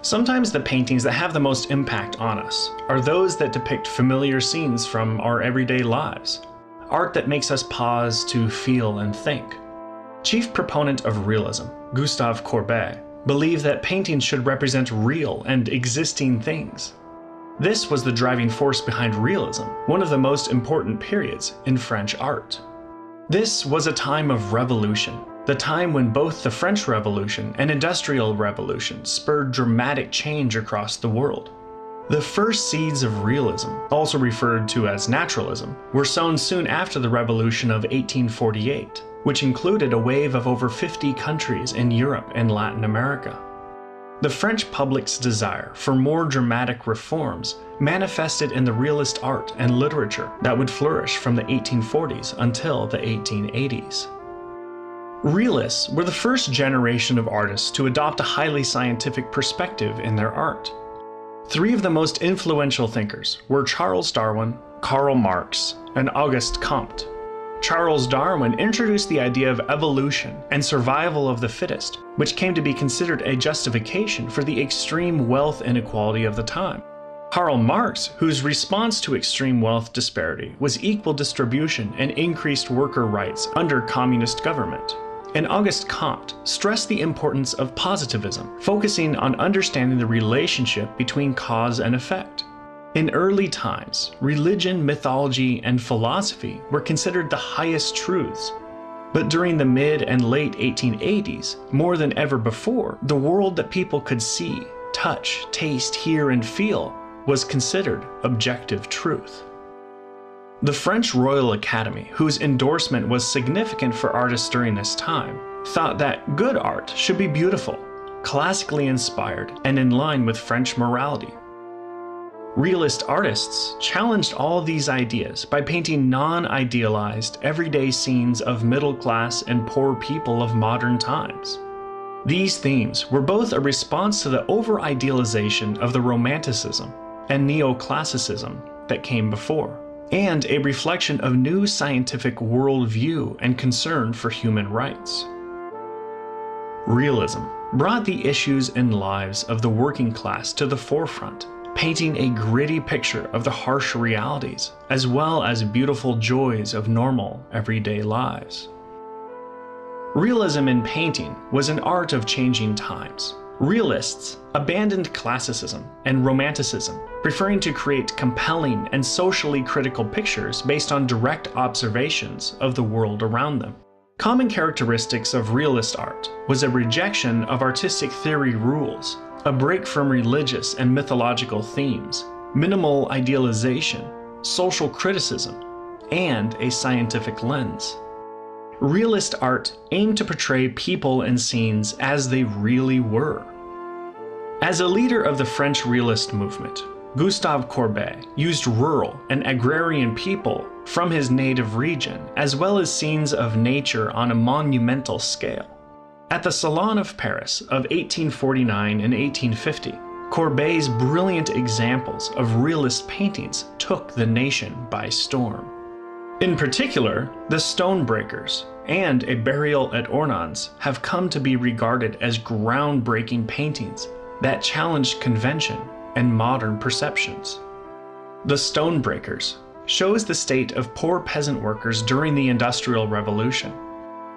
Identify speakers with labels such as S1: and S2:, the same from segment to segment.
S1: Sometimes the paintings that have the most impact on us are those that depict familiar scenes from our everyday lives, art that makes us pause to feel and think. Chief proponent of realism, Gustave Courbet, believed that paintings should represent real and existing things. This was the driving force behind realism, one of the most important periods in French art. This was a time of revolution, the time when both the French Revolution and Industrial Revolution spurred dramatic change across the world. The first seeds of realism, also referred to as naturalism, were sown soon after the Revolution of 1848, which included a wave of over 50 countries in Europe and Latin America. The French public's desire for more dramatic reforms manifested in the realist art and literature that would flourish from the 1840s until the 1880s. Realists were the first generation of artists to adopt a highly scientific perspective in their art. Three of the most influential thinkers were Charles Darwin, Karl Marx, and Auguste Comte. Charles Darwin introduced the idea of evolution and survival of the fittest, which came to be considered a justification for the extreme wealth inequality of the time. Karl Marx, whose response to extreme wealth disparity was equal distribution and increased worker rights under communist government. And Auguste Comte stressed the importance of positivism, focusing on understanding the relationship between cause and effect. In early times, religion, mythology, and philosophy were considered the highest truths. But during the mid and late 1880s, more than ever before, the world that people could see, touch, taste, hear, and feel was considered objective truth. The French Royal Academy, whose endorsement was significant for artists during this time, thought that good art should be beautiful, classically inspired, and in line with French morality. Realist artists challenged all these ideas by painting non-idealized, everyday scenes of middle-class and poor people of modern times. These themes were both a response to the over-idealization of the Romanticism and Neoclassicism that came before, and a reflection of new scientific worldview and concern for human rights. Realism brought the issues and lives of the working class to the forefront, painting a gritty picture of the harsh realities, as well as beautiful joys of normal, everyday lives. Realism in painting was an art of changing times. Realists abandoned classicism and romanticism, preferring to create compelling and socially critical pictures based on direct observations of the world around them. Common characteristics of realist art was a rejection of artistic theory rules, a break from religious and mythological themes, minimal idealization, social criticism, and a scientific lens. Realist art aimed to portray people and scenes as they really were. As a leader of the French realist movement, Gustave Courbet used rural and agrarian people from his native region, as well as scenes of nature on a monumental scale. At the Salon of Paris of 1849 and 1850, Courbet's brilliant examples of realist paintings took the nation by storm. In particular, the Stonebreakers and A Burial at Ornans have come to be regarded as groundbreaking paintings that challenged convention and modern perceptions. The Stonebreakers shows the state of poor peasant workers during the Industrial Revolution.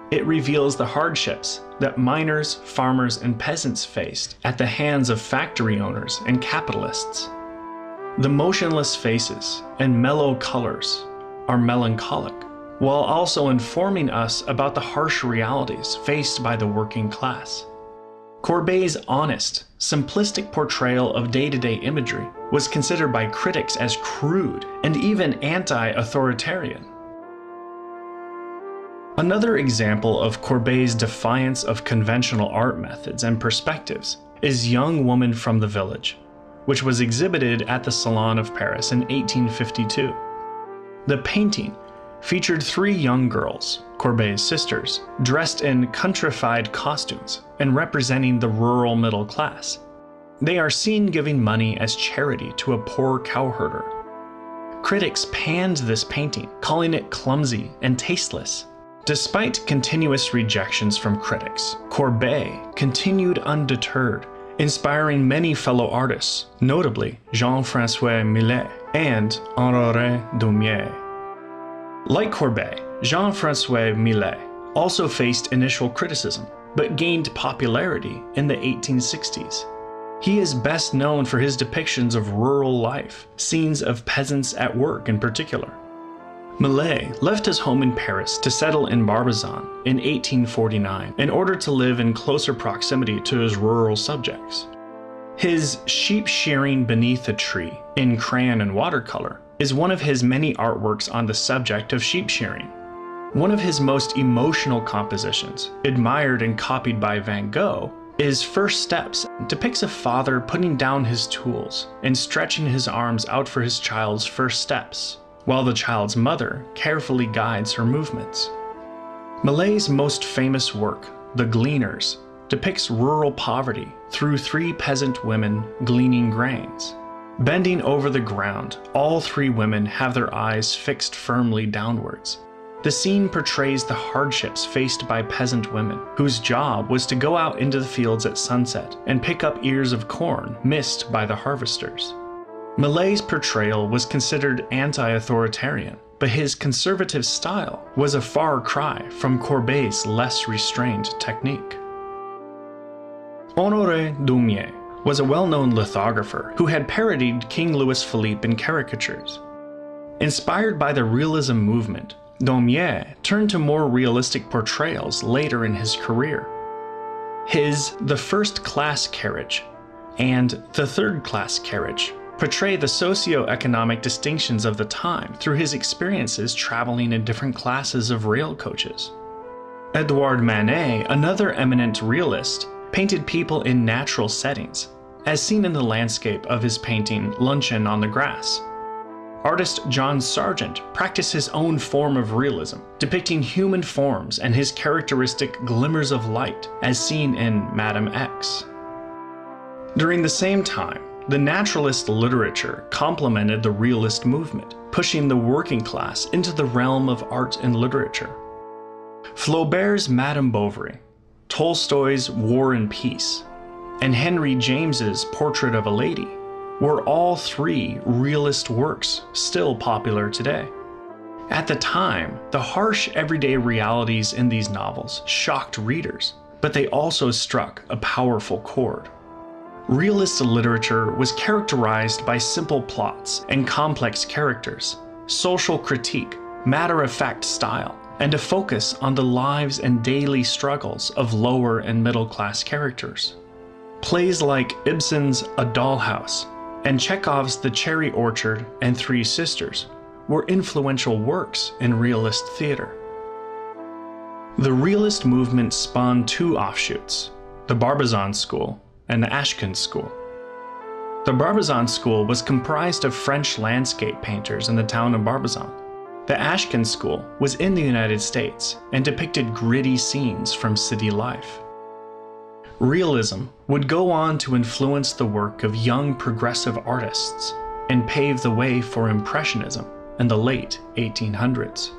S1: It reveals the hardships that miners, farmers, and peasants faced at the hands of factory owners and capitalists. The motionless faces and mellow colors are melancholic, while also informing us about the harsh realities faced by the working class. Courbet's honest, simplistic portrayal of day-to-day imagery was considered by critics as crude and even anti-authoritarian. Another example of Courbet's defiance of conventional art methods and perspectives is Young Woman from the Village, which was exhibited at the Salon of Paris in 1852. The painting featured three young girls, Courbet's sisters, dressed in countrified costumes and representing the rural middle class. They are seen giving money as charity to a poor cowherder. Critics panned this painting, calling it clumsy and tasteless. Despite continuous rejections from critics, Courbet continued undeterred, inspiring many fellow artists, notably Jean-François Millet and Honoré Daumier. Like Courbet, Jean-François Millet also faced initial criticism, but gained popularity in the 1860s. He is best known for his depictions of rural life, scenes of peasants at work in particular. Millet left his home in Paris to settle in Barbizon in 1849 in order to live in closer proximity to his rural subjects. His Sheep Shearing Beneath a Tree, in crayon and watercolor, is one of his many artworks on the subject of sheep shearing. One of his most emotional compositions, admired and copied by Van Gogh, is First Steps, depicts a father putting down his tools and stretching his arms out for his child's first steps, while the child's mother carefully guides her movements. Millet's most famous work, The Gleaners, depicts rural poverty through 3 peasant women gleaning grains. Bending over the ground, all 3 women have their eyes fixed firmly downwards. The scene portrays the hardships faced by peasant women, whose job was to go out into the fields at sunset and pick up ears of corn missed by the harvesters. Millet's portrayal was considered anti-authoritarian, but his conservative style was a far cry from Courbet's less restrained technique. Honoré Daumier was a well-known lithographer who had parodied King Louis Philippe in caricatures. Inspired by the Realism movement, Daumier turned to more realistic portrayals later in his career. His The First Class Carriage and The Third Class Carriage portray the socio-economic distinctions of the time through his experiences traveling in different classes of rail coaches. Edouard Manet, another eminent realist, painted people in natural settings, as seen in the landscape of his painting Luncheon on the Grass. Artist John Sargent practiced his own form of realism, depicting human forms and his characteristic glimmers of light, as seen in Madame X. During the same time, the naturalist literature complemented the realist movement, pushing the working class into the realm of art and literature. Flaubert's Madame Bovary, Tolstoy's War and Peace, and Henry James's Portrait of a Lady were all 3 realist works still popular today. At the time, the harsh everyday realities in these novels shocked readers, but they also struck a powerful chord. Realist literature was characterized by simple plots and complex characters, social critique, matter-of-fact style, and a focus on the lives and daily struggles of lower and middle-class characters. Plays like Ibsen's A Dollhouse and Chekhov's The Cherry Orchard and 3 Sisters were influential works in realist theater. The realist movement spawned 2 offshoots, the Barbizon School and the Ashcan School. The Barbizon School was comprised of French landscape painters in the town of Barbizon. The Ashcan School was in the United States and depicted gritty scenes from city life. Realism would go on to influence the work of young progressive artists and pave the way for Impressionism in the late 1800s.